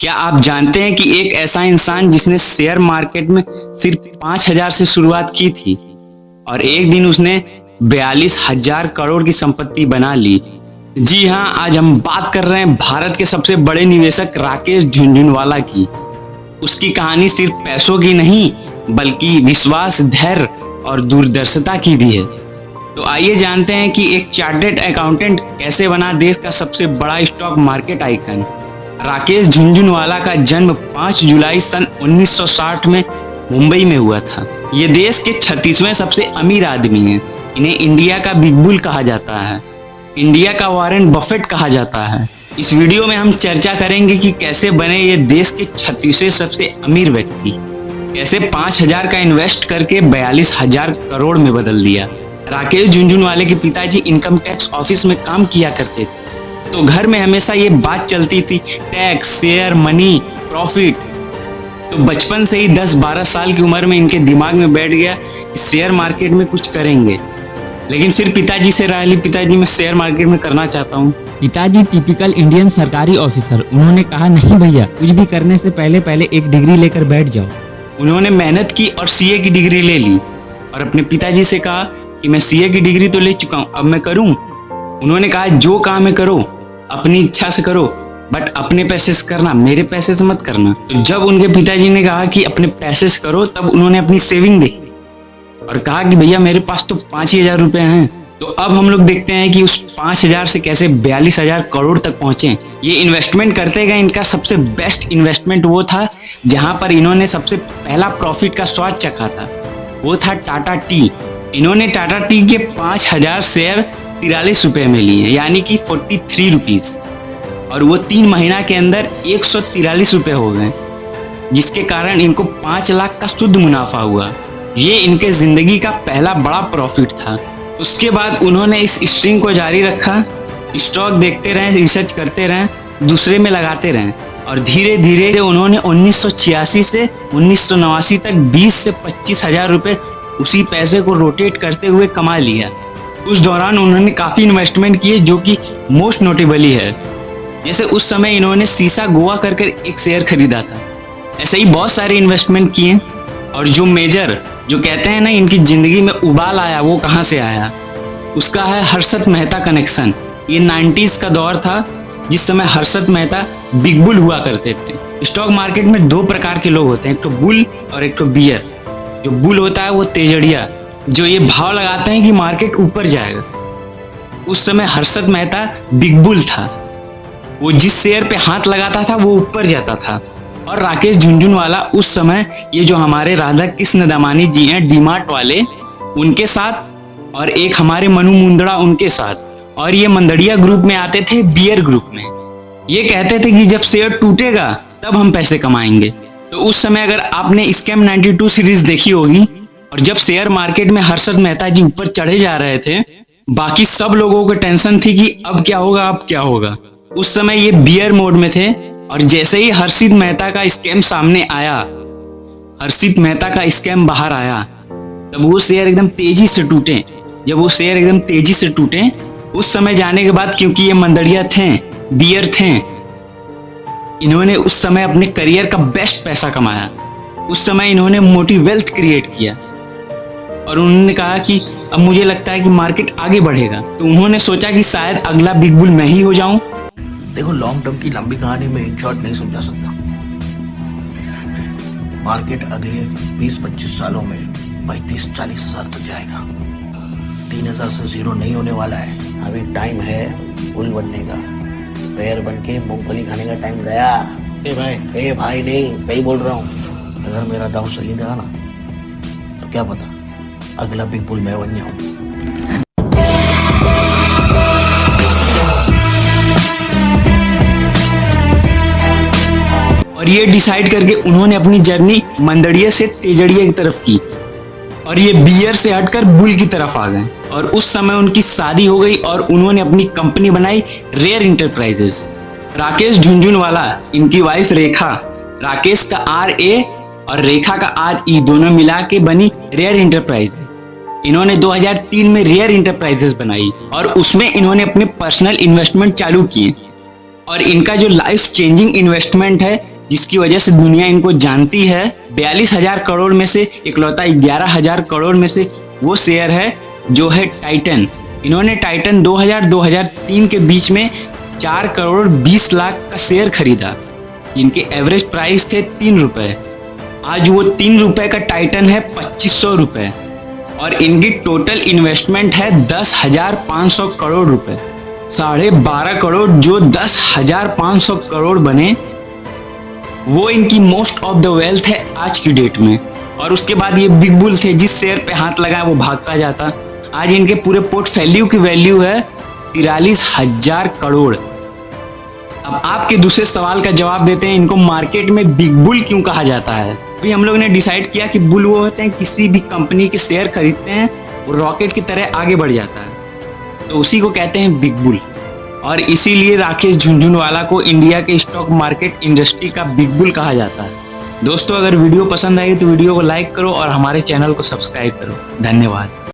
क्या आप जानते हैं कि एक ऐसा इंसान जिसने शेयर मार्केट में सिर्फ 5,000 से शुरुआत की थी और एक दिन उसने 42,000 करोड़ की संपत्ति बना ली। जी हाँ, आज हम बात कर रहे हैं भारत के सबसे बड़े निवेशक राकेश झुनझुनवाला की। उसकी कहानी सिर्फ पैसों की नहीं बल्कि विश्वास, धैर्य और दूरदर्शिता की भी है। तो आइए जानते हैं कि एक चार्टर्ड अकाउंटेंट कैसे बना देश का सबसे बड़ा stock market icon. Rakesh Jhunjhunwala का जन्म 5 जुलाई सन 1960 में मुंबई में हुआ था। ये देश के 36वें सबसे अमीर आदमी हैं। इन्हें इंडिया का बिग बुल कहा जाता है, इंडिया का वॉरेन बफेट कहा जाता है। इस वीडियो में हम चर्चा करेंगे कि कैसे बने ये देश के 36वें सबसे अमीर व्यक्ति, कैसे 5,000 का इन्वेस्ट करके 42,000 करोड़ में बदल दिया। राकेश झुनझुनवाले के पिताजी इनकम टैक्स ऑफिस में काम किया करते थे, तो घर में हमेशा ये बात चलती थी टैक्स, शेयर, मनी, प्रॉफिट। तो बचपन से ही 10-12 साल की उम्र में इनके दिमाग में बैठ गया कि शेयर मार्केट में कुछ करेंगे। लेकिन फिर पिताजी से राय ली, पिताजी मैं शेयर मार्केट में करना चाहता हूँ। पिताजी टिपिकल इंडियन सरकारी ऑफिसर, उन्होंने कहा नहीं भैया, कुछ भी करने से पहले एक डिग्री लेकर बैठ जाओ। उन्होंने मेहनत की और सीए की डिग्री ले ली और अपने पिताजी से कहा कि मैं सीए की डिग्री तो ले चुका हूँ, अब मैं करूँ। उन्होंने कहा जो काम है करो, अपनी इच्छा से करो, बट अपने पैसे से करना, मेरे पैसे से मत करना। तो जब उनके पिताजी ने कहा कि अपने पैसे से करो, तब उन्होंने अपनी सेविंग देखी और कहा कि भैया मेरे पास तो 5,000 रुपए हैं। तो अब हम लोग देखते हैं कि उस 5,000 से कैसे 42,000 करोड़ तक पहुंचे। ये इन्वेस्टमेंट करते गए। इनका सबसे बेस्ट इन्वेस्टमेंट वो था जहां पर इन्होंने सबसे पहला प्रॉफिट का स्वाद चखा था, वो था टाटा टी। इन्होंने टाटा टी के 5,000 शेयर 43 रुपए में लिए, यानी कि 43 रुपीज, और वो 3 महीना के अंदर 143 रुपए हो गए, जिसके कारण इनको 5 लाख का शुद्ध मुनाफा हुआ। ये इनके जिंदगी का पहला बड़ा प्रॉफिट था। उसके बाद उन्होंने इस स्ट्रिंग को जारी रखा, स्टॉक देखते रहे, रिसर्च करते रहे, दूसरे में लगाते रहे, और धीरे धीरे उन्होंने 1986 से 1989 तक 20 से 25,000 रुपए उसी पैसे को रोटेट करते हुए कमा लिया। उस दौरान उन्होंने काफ़ी इन्वेस्टमेंट किए जो कि मोस्ट नोटेबली है। जैसे उस समय इन्होंने सीसा गोवा करके एक शेयर खरीदा था। ऐसे ही बहुत सारे इन्वेस्टमेंट किए, और जो मेजर जो कहते हैं ना इनकी ज़िंदगी में उबाल आया, वो कहाँ से आया, उसका है हर्षद मेहता कनेक्शन। ये 90s का दौर था जिस समय हर्षद मेहता बिग बुल हुआ करते थे। स्टॉक मार्केट में 2 प्रकार के लोग होते हैं, एक तो बुल और एक तो बियर। जो बुल होता है वो तेजड़िया, जो ये भाव लगाते हैं कि मार्केट ऊपर जाएगा। उस समय हर्षद मेहता बिग बुल था, वो जिस शेयर पे हाथ लगाता था वो ऊपर जाता था। और राकेश झुनझुनवाला उस समय ये जो हमारे राधा कृष्ण दमानी जी हैं डीमार्ट वाले, उनके साथ, और एक हमारे मनु मुंदड़ा उनके साथ, और ये मंदड़िया ग्रुप में आते थे, बियर ग्रुप में। ये कहते थे कि जब शेयर टूटेगा तब हम पैसे कमाएंगे। तो उस समय अगर आपने स्कैम 92 सीरीज देखी होगी, और जब शेयर मार्केट में हर्षद मेहता जी ऊपर चढ़े जा रहे थे, बाकी सब लोगों को टेंशन थी कि अब क्या होगा, अब क्या होगा। उस समय ये बियर मोड में थे, और जैसे ही हर्षित मेहता का स्कैम सामने आया, हर्षित मेहता का स्कैम बाहर आया, तब वो शेयर एकदम तेजी से टूटे। जब वो शेयर एकदम तेजी से टूटे, उस समय जाने के बाद, क्योंकि ये मंदड़िया थे, बियर थे, इन्होंने उस समय अपने करियर का बेस्ट पैसा कमाया। उस समय इन्होंने मोटी वेल्थ क्रिएट किया, और उन्होंने कहा कि अब मुझे लगता है कि मार्केट आगे बढ़ेगा। तो उन्होंने सोचा कि शायद अगला बिग बुल मैं ही हो जाऊं। देखो, लॉन्ग टर्म की लंबी कहानी में इन शॉर्ट नहीं समझा सकता। मार्केट अगले 20-25 सालों में 35-40 हजार तक जाएगा। 3,000 से जीरो नहीं होने वाला है। अभी टाइम है बुल बनने का। पैर बन के मूंगफली खाने का टाइम गया। ए भाई नहीं, सही बोल रहा हूँ। अगर मेरा दाव सही रहा ना, तो क्या पता अगला बिग बुल मैं बन जाऊं। और ये डिसाइड करके उन्होंने अपनी जर्नी मंदड़िया से तेजड़िया की तरफ की, और ये बियर से हटकर बुल की तरफ आ गए। और उस समय उनकी शादी हो गई और उन्होंने अपनी कंपनी बनाई, रेयर इंटरप्राइजेस। राकेश झुनझुनवाला, इनकी वाइफ रेखा, राकेश का RA और रेखा का RE दोनों मिला के बनी रेयर इंटरप्राइजेस। इन्होंने 2003 में रेयर इंटरप्राइजेस बनाई, और उसमें इन्होंने अपने पर्सनल इन्वेस्टमेंट चालू किए। और इनका जो लाइफ चेंजिंग इन्वेस्टमेंट है जिसकी वजह से दुनिया इनको जानती है, 42,000 करोड़ में से इकलौता 11,000 करोड़ में से वो शेयर है जो है टाइटन। इन्होंने टाइटन 2000-2003 के बीच में 4 करोड़ 20 लाख का शेयर खरीदा, जिनके एवरेज प्राइस थे 3 रुपए। आज वो 3 रुपए का टाइटन है 2500 रुपए और इनकी टोटल इन्वेस्टमेंट है 10,500 करोड़ रुपए। 12.5 करोड़ जो 10,500 करोड़ बने, वो इनकी मोस्ट ऑफ द वेल्थ है आज की डेट में। और उसके बाद ये बिग बुल थे, जिस शेयर पे हाथ लगाया वो भागता जाता। आज इनके पूरे पोर्टफोलियो की वैल्यू है 43,000 करोड़। अब आपके दूसरे सवाल का जवाब देते हैं, इनको मार्केट में बिग बुल क्यों कहा जाता है। अभी हम लोगों ने डिसाइड किया कि बुल वो होते हैं किसी भी कंपनी के शेयर खरीदते हैं, वो रॉकेट की तरह आगे बढ़ जाता है, तो उसी को कहते हैं बिग बुल। और इसीलिए राकेश झुनझुनवाला को इंडिया के स्टॉक मार्केट इंडस्ट्री का बिग बुल कहा जाता है। दोस्तों, अगर वीडियो पसंद आई तो वीडियो को लाइक करो और हमारे चैनल को सब्सक्राइब करो। धन्यवाद।